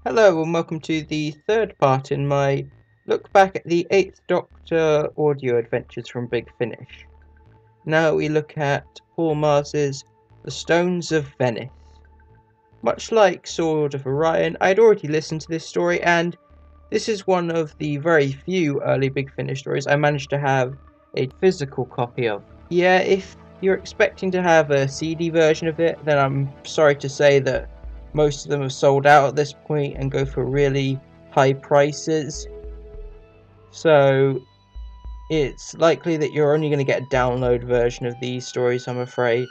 Hello and welcome to the third part in my look back at the 8th Doctor audio adventures from Big Finish. Now we look at Paul Mars's The Stones of Venice. Much like Sword of Orion, I'd already listened to this story, and this is one of the very few early Big Finish stories I managed to have a physical copy of. Yeah, if you're expecting to have a CD version of it, then I'm sorry to say that most of them have sold out at this point and go for really high prices. So it's likely that you're only going to get a download version of these stories, I'm afraid.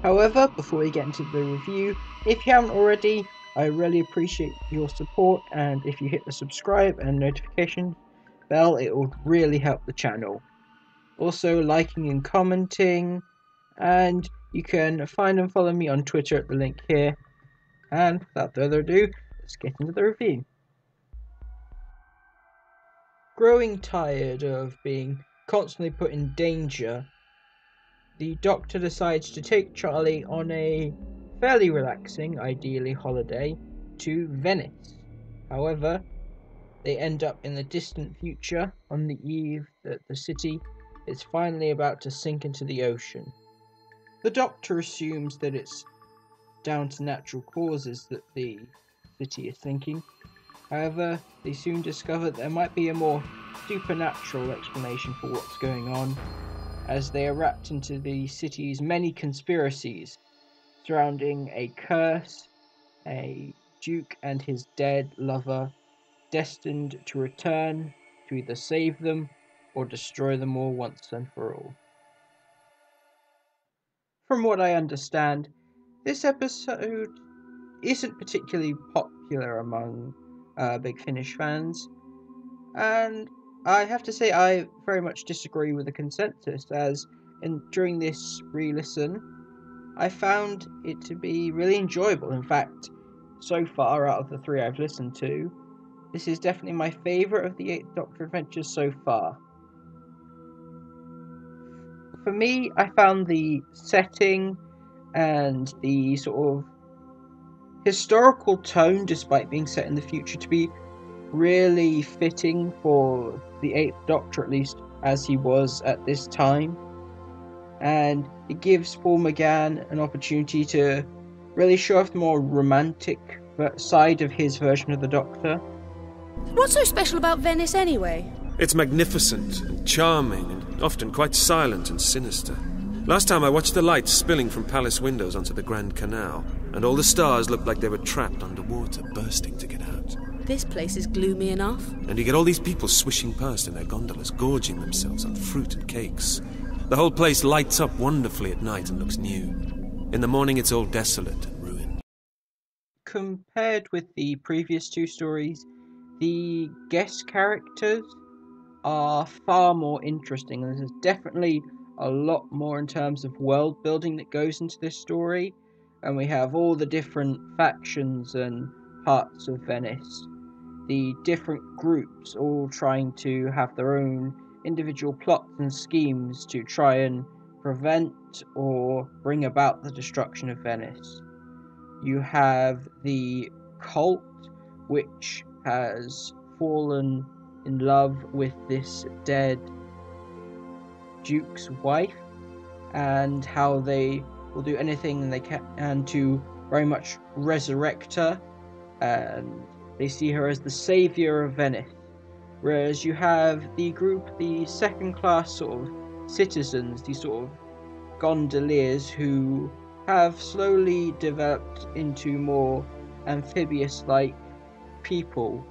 However, before we get into the review, if you haven't already, I really appreciate your support, and if you hit the subscribe and notification bell, it would really help the channel. Also, liking and commenting, and you can find and follow me on Twitter at the link here. And without further ado, let's get into the review. Growing tired of being constantly put in danger, the Doctor decides to take Charlie on a fairly relaxing, ideally holiday, to Venice. However, they end up in the distant future on the eve that the city is finally about to sink into the ocean. The Doctor assumes that it's down to natural causes that the city is sinking. However, they soon discover that there might be a more supernatural explanation for what's going on, as they are wrapped into the city's many conspiracies surrounding a curse, a duke and his dead lover destined to return to either save them or destroy them all once and for all. From what I understand, this episode isn't particularly popular among Big Finish fans, and I have to say I very much disagree with the consensus, as during this re-listen I found it to be really enjoyable. In fact, so far out of the three I've listened to, this is definitely my favourite of the 8th Doctor adventures so far. For me, I found the setting and the sort of historical tone, despite being set in the future, to be really fitting for the 8th Doctor, at least as he was at this time. And it gives Paul McGann an opportunity to really show off the more romantic side of his version of the Doctor. What's so special about Venice anyway? It's magnificent and charming and often quite silent and sinister. Last time I watched the lights spilling from palace windows onto the Grand Canal, and all the stars looked like they were trapped underwater, bursting to get out. This place is gloomy enough. And you get all these people swishing past in their gondolas, gorging themselves on fruit and cakes. The whole place lights up wonderfully at night and looks new. In the morning it's all desolate and ruined. Compared with the previous two stories, the guest characters are far more interesting, and there's definitely a lot more in terms of world building that goes into this story, and we have all the different factions and parts of Venice, the different groups all trying to have their own individual plots and schemes to try and prevent or bring about the destruction of Venice. You have the cult, which has fallen in love with this dead duke's wife, and how they will do anything they can to very much resurrect her, and they see her as the saviour of Venice. Whereas you have the group, the second-class sort of citizens, these sort of gondoliers, who have slowly developed into more amphibious-like people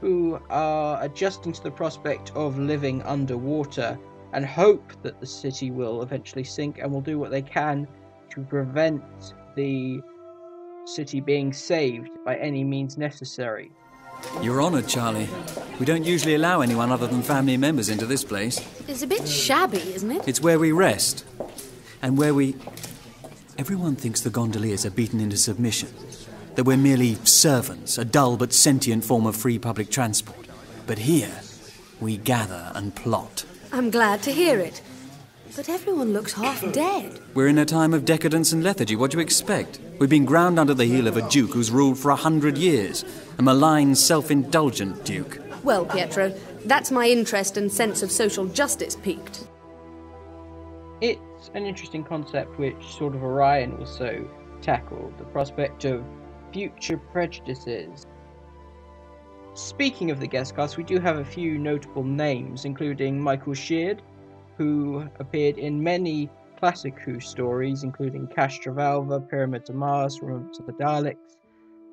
who are adjusting to the prospect of living underwater and hope that the city will eventually sink, and will do what they can to prevent the city being saved by any means necessary. You're honoured, Charlie. We don't usually allow anyone other than family members into this place. It's a bit shabby, isn't it? It's where we rest. And where we... Everyone thinks the gondoliers are beaten into submission. That we're merely servants, a dull but sentient form of free public transport. But here, we gather and plot. I'm glad to hear it. But everyone looks half dead. We're in a time of decadence and lethargy. What do you expect? We've been ground under the heel of a duke who's ruled for 100 years. A malign, self-indulgent duke. Well, Pietro, that's my interest and sense of social justice peaked. It's an interesting concept which sort of Orion also tackled, the prospect of future prejudices. Speaking of the guest cast, we do have a few notable names, including Michael Sheard, who appeared in many classic Who stories, including Castrovalva, Pyramids of Mars, Remembrance of the Daleks,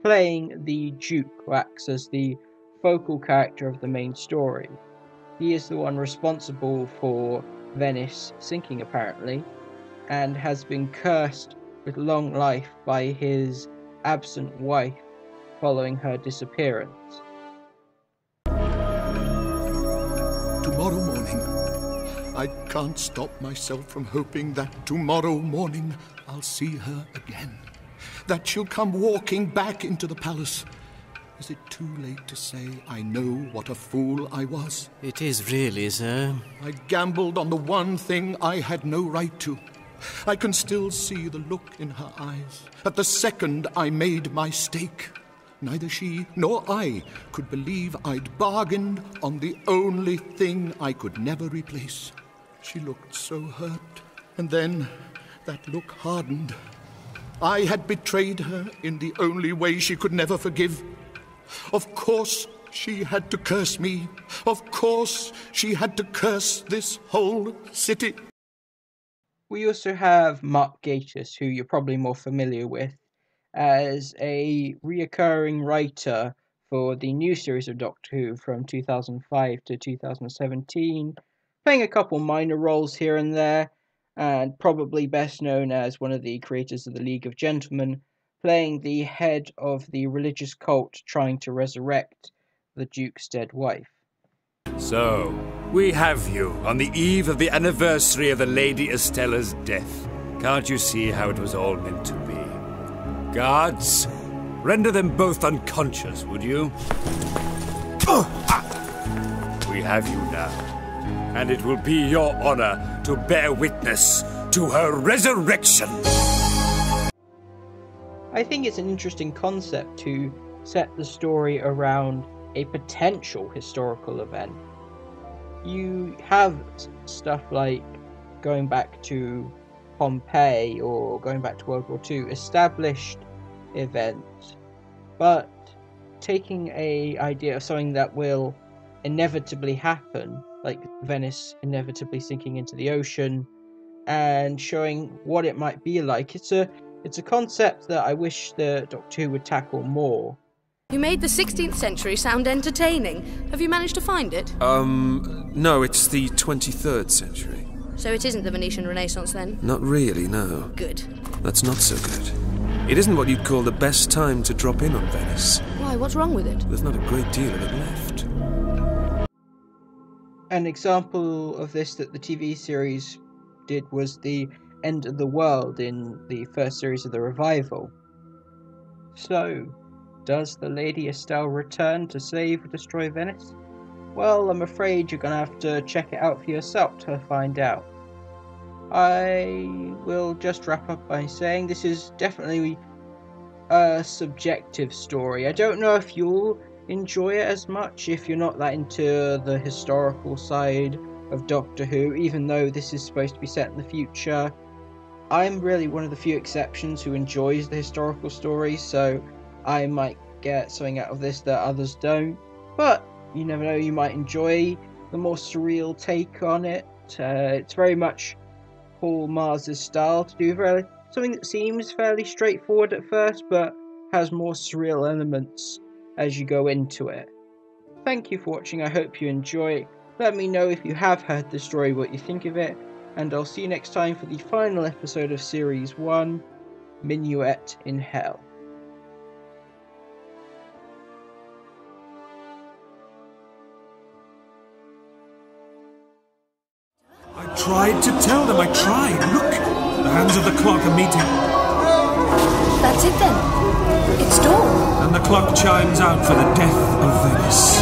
playing the Duke, who acts as the focal character of the main story. He is the one responsible for Venice sinking, apparently, and has been cursed with long life by his absent wife following her disappearance. Tomorrow morning, I can't stop myself from hoping that tomorrow morning I'll see her again. That she'll come walking back into the palace. Is it too late to say I know what a fool I was? It is really, sir. I gambled on the one thing I had no right to. I can still see the look in her eyes at the second I made my stake. Neither she nor I could believe I'd bargained on the only thing I could never replace. She looked so hurt, and then that look hardened. I had betrayed her in the only way she could never forgive. Of course she had to curse me. Of course she had to curse this whole city. We also have Mark Gatiss, who you're probably more familiar with, as a reoccurring writer for the new series of Doctor Who from 2005 to 2017, playing a couple minor roles here and there, and probably best known as one of the creators of the League of Gentlemen, playing the head of the religious cult trying to resurrect the Duke's dead wife. So, we have you on the eve of the anniversary of the Lady Estella's death. Can't you see how it was all meant to be? Guards, render them both unconscious, would you? We have you now, and it will be your honor to bear witness to her resurrection. I think it's an interesting concept to set the story around a potential historical event. You have stuff like going back to Pompeii or going back to World War II, established events, but taking an idea of something that will inevitably happen, like Venice inevitably sinking into the ocean, and showing what it might be like. It's a concept that I wish the Doctor Who would tackle more. You made the 16th century sound entertaining. Have you managed to find it? No, it's the 23rd century. So it isn't the Venetian Renaissance then? Not really, no. Good. That's not so good. It isn't what you'd call the best time to drop in on Venice. Why, what's wrong with it? There's not a great deal of it left. An example of this that the TV series did was the end of the world in the first series of the revival. So, does the Lady Estelle return to save or destroy Venice? Well, I'm afraid you're going to have to check it out for yourself to find out. I will just wrap up by saying this is definitely a subjective story. I don't know if you'll enjoy it as much if you're not that into the historical side of Doctor Who, even though this is supposed to be set in the future. I'm really one of the few exceptions who enjoys the historical story, so I might get something out of this that others don't. But you never know, you might enjoy the more surreal take on it. It's very much Paul Mars's style to do something that seems fairly straightforward at first, but has more surreal elements as you go into it. Thank you for watching, I hope you enjoy. Let me know if you have heard the story what you think of it, and I'll see you next time for the final episode of Series 1, Minuet in Hell. I tried to tell them, I tried. Look, the hands of the clock are meeting. That's it then. It's dawn. And the clock chimes out for the death of Venice.